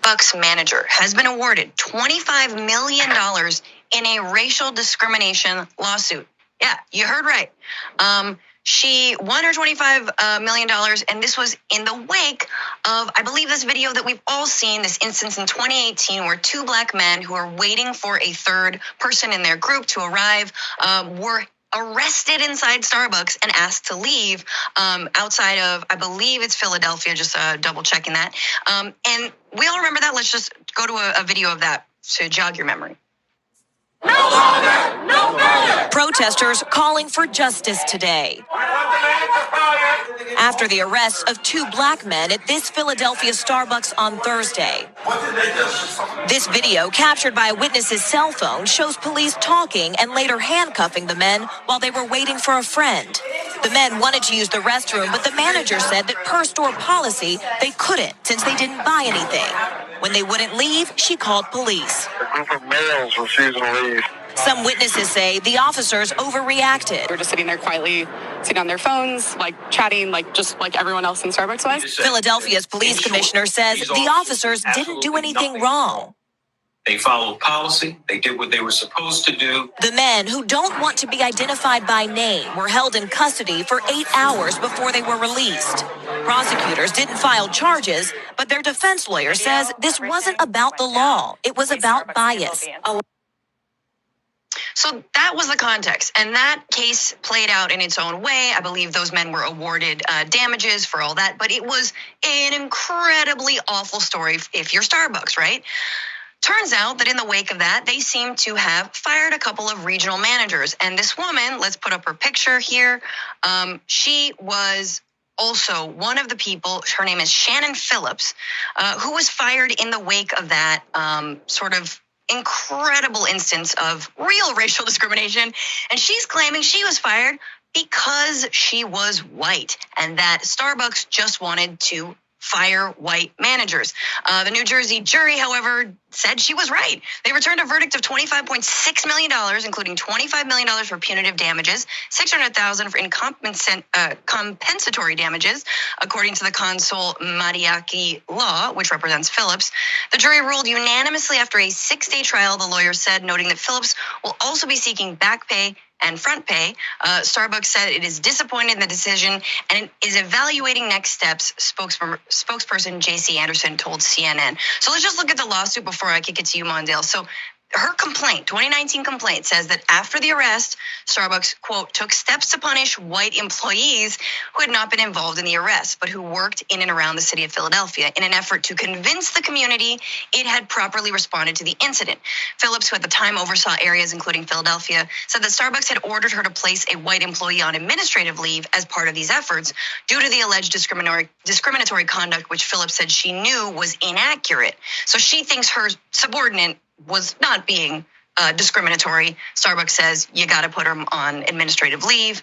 Starbucks manager has been awarded $25 million in a racial discrimination lawsuit. Yeah, you heard right. She won her $25 million, and this was in the wake of, I believe, this video that we've all seen, this instance in 2018 where two black men who are waiting for a third person in their group to arrive were arrested inside Starbucks and asked to leave outside of, I believe it's Philadelphia, just double checking that. And we all remember that. Let's just go to a video of that to jog your memory. No longer, no further. Protesters calling for justice today after the arrests of two black men at this Philadelphia Starbucks on Thursday. This video, captured by a witness's cell phone, shows police talking and later handcuffing the men while they were waiting for a friend. The men wanted to use the restroom, but the manager said that per store policy, they couldn't since they didn't buy anything. When they wouldn't leave, she called police. A group of males refusing to leave. Some witnesses say the officers overreacted. They were just sitting there quietly, sitting on their phones, chatting, just like everyone else in Starbucks was. Philadelphia's police commissioner says the officers didn't do anything wrong. They followed policy. They did what they were supposed to do. The men, who don't want to be identified by name, were held in custody for 8 hours before they were released. Prosecutors didn't file charges, but their defense lawyer says this wasn't about the law. It was about bias. So that was the context, and that case played out in its own way. I believe those men were awarded damages for all that, but it was an incredibly awful story if you're Starbucks, right? Turns out that in the wake of that, they seem to have fired a couple of regional managers. And this woman, let's put up her picture here. She was also one of the people, her name is Shannon Phillips, who was fired in the wake of that sort of incredible instance of real racial discrimination. And she's claiming she was fired because she was white and that Starbucks just wanted to fire white managers. The New Jersey jury, however, said she was right. They returned a verdict of $25.6 million, including $25 million for punitive damages, $600,000 for compensatory damages, according to the Consul Mariaki law, which represents Phillips. The jury ruled unanimously after a 6-day trial, the lawyer said, noting that Phillips will also be seeking back pay and front pay. Starbucks said it is disappointed in the decision and is evaluating next steps, spokesperson J.C. Anderson told CNN. So let's just look at the lawsuit before I kick it to you, Mondale. So her complaint, 2019 complaint, says that after the arrest, Starbucks, quote, took steps to punish white employees who had not been involved in the arrest, but who worked in and around the city of Philadelphia in an effort to convince the community it had properly responded to the incident. Phillips, who at the time oversaw areas including Philadelphia, said that Starbucks had ordered her to place a white employee on administrative leave as part of these efforts due to the alleged discriminatory conduct, which Phillips said she knew was inaccurate. So she thinks her subordinate was not being discriminatory. Starbucks says you got to put her on administrative leave.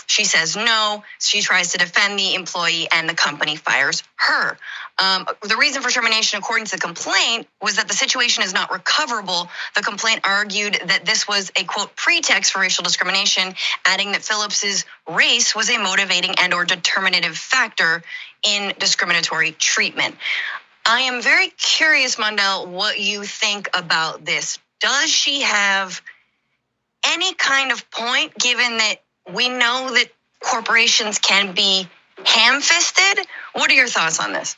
She says no. She tries to defend the employee and the company fires her. The reason for termination, according to the complaint, was that the situation is not recoverable. The complaint argued that this was a, quote, pretext for racial discrimination, adding that Phillips's race was a motivating and or determinative factor in discriminatory treatment. I am very curious, Mondale, what you think about this. Does she have any kind of point, given that we know that corporations can be ham-fisted? What are your thoughts on this?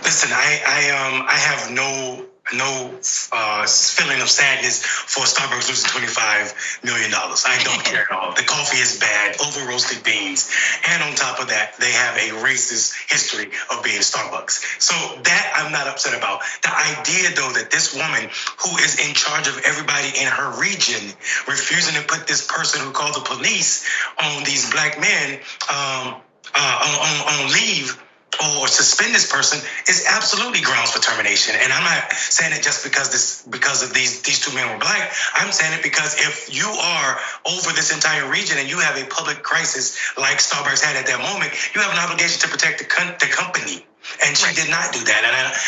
Listen, I have no feeling of sadness for Starbucks losing $25 million. I don't care at all. The coffee is bad, over roasted beans, and on top of that, they have a racist history of being Starbucks. So that I'm not upset about. The idea, though, that this woman who is in charge of everybody in her region refusing to put this person who called the police on these black men on leave or suspend this person is absolutely grounds for termination. And I'm not saying it just because of these two men were black. I'm saying it because if you are over this entire region and you have a public crisis like Starbucks had at that moment, you have an obligation to protect the company. And she did not do that.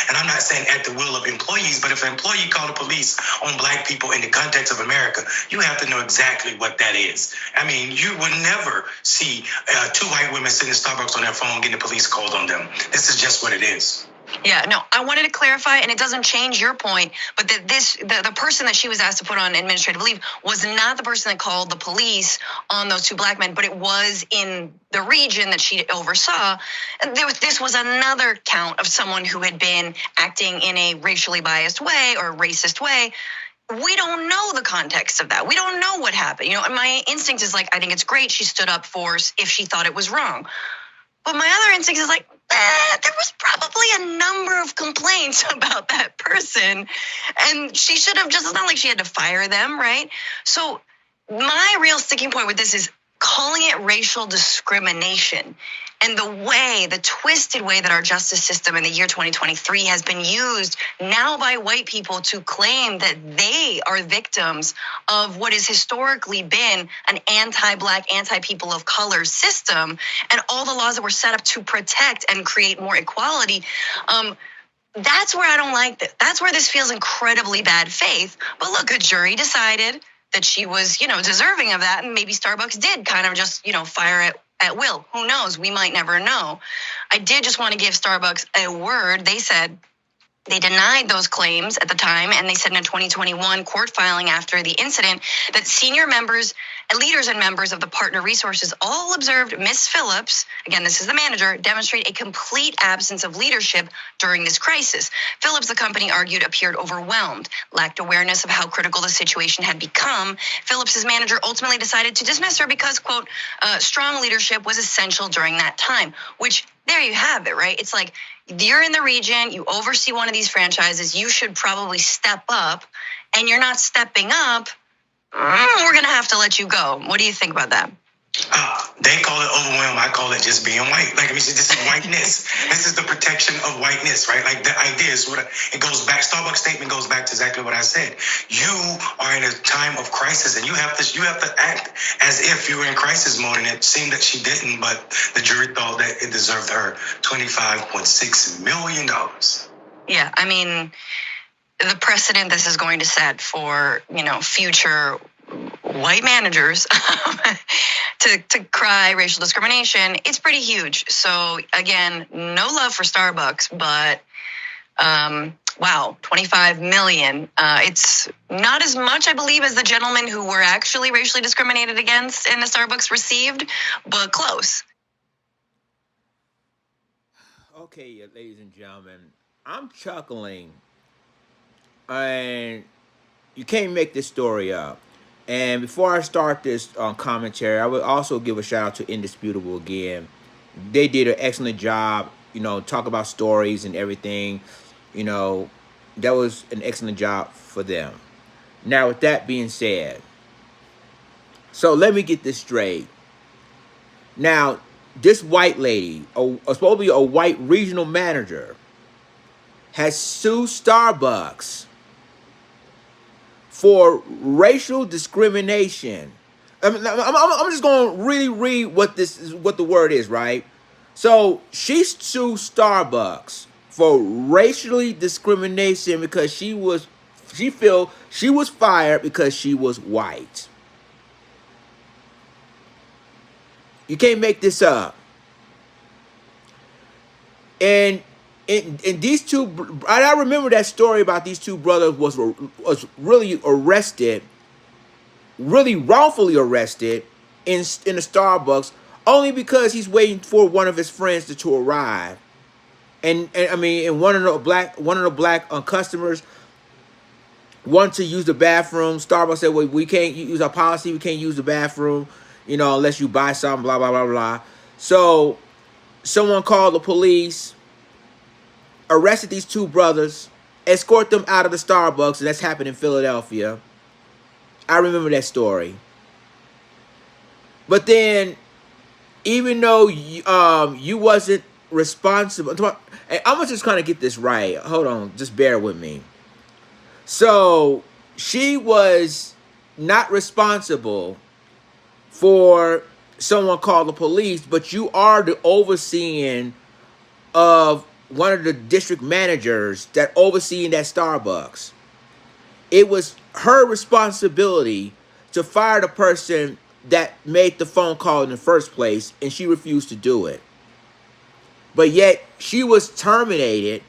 And I'm not saying at the will of employees, but if an employee called the police on black people in the context of America, you have to know exactly what that is. I mean, you would never see two white women sitting in Starbucks on their phone getting the police called on them. This is just what it is. Yeah, no, I wanted to clarify, and it doesn't change your point, but that the person that she was asked to put on administrative leave was not the person that called the police on those two black men, but it was in the region that she oversaw. And this was another count of someone who had been acting in a racially biased way or racist way. We don't know the context of that. We don't know what happened. You know, and my instinct is like, I think it's great she stood up for if she thought it was wrong. But my other instinct is like, there was probably a number of complaints about that person. And she should have just, it's not like she had to fire them, right? So my real sticking point with this is calling it racial discrimination. And the twisted way that our justice system in the year 2023 has been used now by white people to claim that they are victims of what has historically been an anti-black, anti-people of color system, and all the laws that were set up to protect and create more equality. That's where I don't like this. That's where this feels incredibly bad faith. But look, a jury decided that she was, deserving of that, and maybe Starbucks did kind of just, fire it at will. Who knows? We might never know. I did just want to give Starbucks a word. They said they denied those claims at the time, and they said in a 2021 court filing after the incident that senior leaders and members of the partner resources all observed Miss Phillips, again, this is the manager, demonstrate a complete absence of leadership during this crisis. Phillips, the company argued, appeared overwhelmed, lacked awareness of how critical the situation had become. Phillips's manager ultimately decided to dismiss her because, quote, strong leadership was essential during that time, which there you have it, right? It's like, you're in the region, you oversee one of these franchises, you should probably step up, and you're not stepping up, we're going to have to let you go. What do you think about that? They call it overwhelm. I call it just being white. Like, I mean, this is whiteness. This is the protection of whiteness, right? Like, the idea is it goes back. Starbucks statement goes back to exactly what I said. You are in a time of crisis, and you have to act as if you were in crisis mode. And it seemed that she didn't, but the jury thought that it deserved her $25.6 million. Yeah, I mean, the precedent this is going to set for, future white managers to cry racial discrimination, it's pretty huge. So again, no love for Starbucks, but wow, 25 million. It's not as much, I believe, as the gentlemen who were actually racially discriminated against in the Starbucks received, but close. Okay, ladies and gentlemen, I'm chuckling, and you can't make this story up. And before I start this commentary, I would also give a shout out to Indisputable again. They did an excellent job, talk about stories and everything. That was an excellent job for them. Now, with that being said, so let me get this straight. Now, this white lady, supposedly a white regional manager, has sued Starbucks for racial discrimination. I'm just going to really read what the word is, right? So she sued Starbucks for racially discrimination because she feel she was fired because she was white. You can't make this up. And these two, I remember that story about these two brothers was really arrested, really wrongfully arrested in a Starbucks, only because he's waiting for one of his friends to arrive, and one of the black customers wanted to use the bathroom. Starbucks said, "Well, we can't use our policy. We can't use the bathroom, unless you buy something." Blah blah blah blah. So someone called the police, arrested these two brothers, escort them out of the Starbucks, and that's happened in Philadelphia. I remember that story. But then, even though you wasn't responsible, and I'm gonna just kind of get this right. Hold on, just bear with me. So she was not responsible for someone called the police, but you are the overseeing of one of the district managers that overseeing that Starbucks. It was her responsibility to fire the person that made the phone call in the first place, and she refused to do it. But yet she was terminated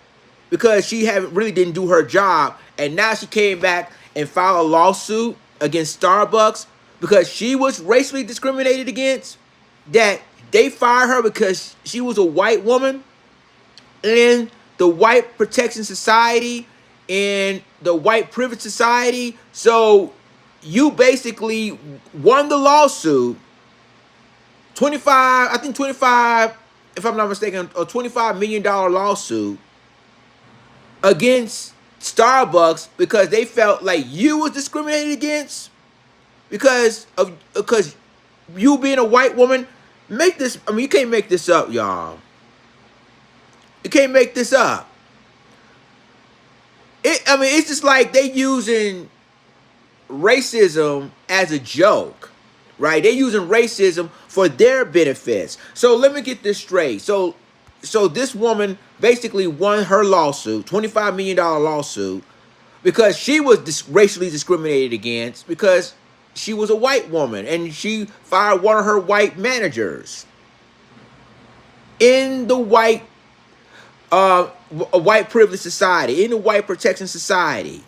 because she really didn't do her job, and now she came back and filed a lawsuit against Starbucks because she was racially discriminated against, that they fired her because she was a white woman, and the white protection society and the white privilege society. So you basically won the lawsuit. 25, I think 25, if I'm not mistaken, a $25 million lawsuit against Starbucks because they felt like you was discriminated against because you being a white woman. Make this, I mean, you can't make this up, y'all. You can't make this up. It's just like they using racism as a joke, right? They using racism for their benefits. So let me get this straight. So this woman basically won her lawsuit, $25 million lawsuit, because she was racially discriminated against because she was a white woman, and she fired one of her white managers in the white privilege society, in the white protection society.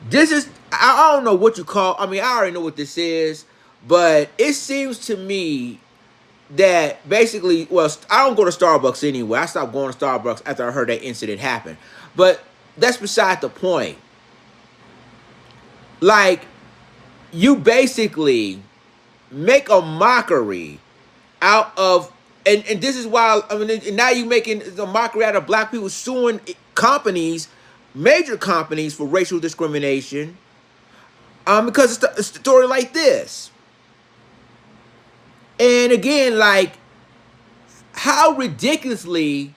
This is, I don't know what you call, I already know what this is, but it seems to me that basically, well, I don't go to Starbucks anyway. I stopped going to Starbucks after I heard that incident happen. But that's beside the point. Like, you basically make a mockery out of, and this is why, and now you're making a mockery out of black people suing companies, major companies, for racial discrimination, because it's a story like this. And again, like, how ridiculously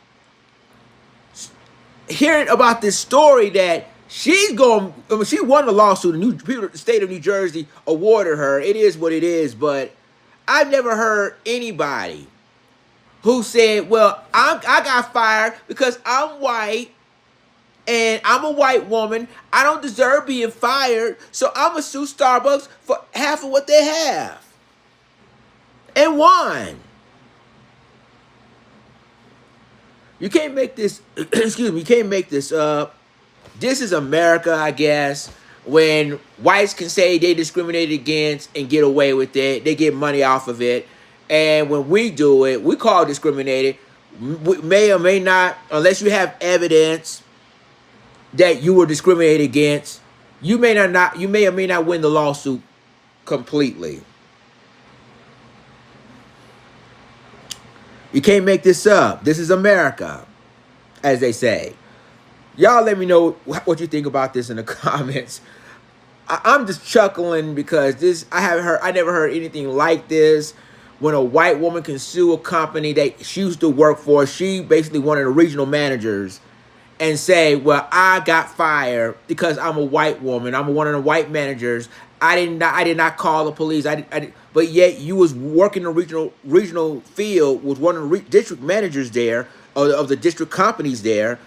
hearing about this story that she's going, she won the lawsuit, the state of New Jersey awarded her. It is what it is, but I've never heard anybody who said, well, I got fired because I'm white and I'm a white woman. I don't deserve being fired, so I'm going to sue Starbucks for half of what they have. And won. You can't make this, excuse me, you can't make this up. This is America, I guess, when whites can say they discriminated against and get away with it. They get money off of it. And when we do it, we call it discriminated. We may or may not, unless you have evidence that you were discriminated against, you may or may not win the lawsuit completely. You can't make this up. This is America, as they say. Y'all let me know what you think about this in the comments. I'm just chuckling because I never heard anything like this. When a white woman can sue a company that she used to work for, she basically one of the regional managers, and say, well, I got fired because I'm a white woman. I'm one of the white managers. I did not call the police. But yet you was working the regional field with one of the district managers there, of the district companies there,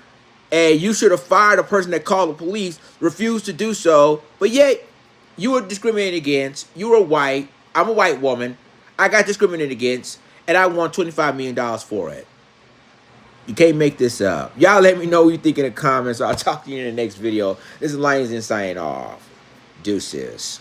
and you should have fired a person that called the police, refused to do so, but yet you were discriminated against. You were white. I'm a white woman. I got discriminated against, and I won $25 million for it. You can't make this up. Y'all let me know what you think in the comments. I'll talk to you in the next video. This is Lions and signing off. Deuces.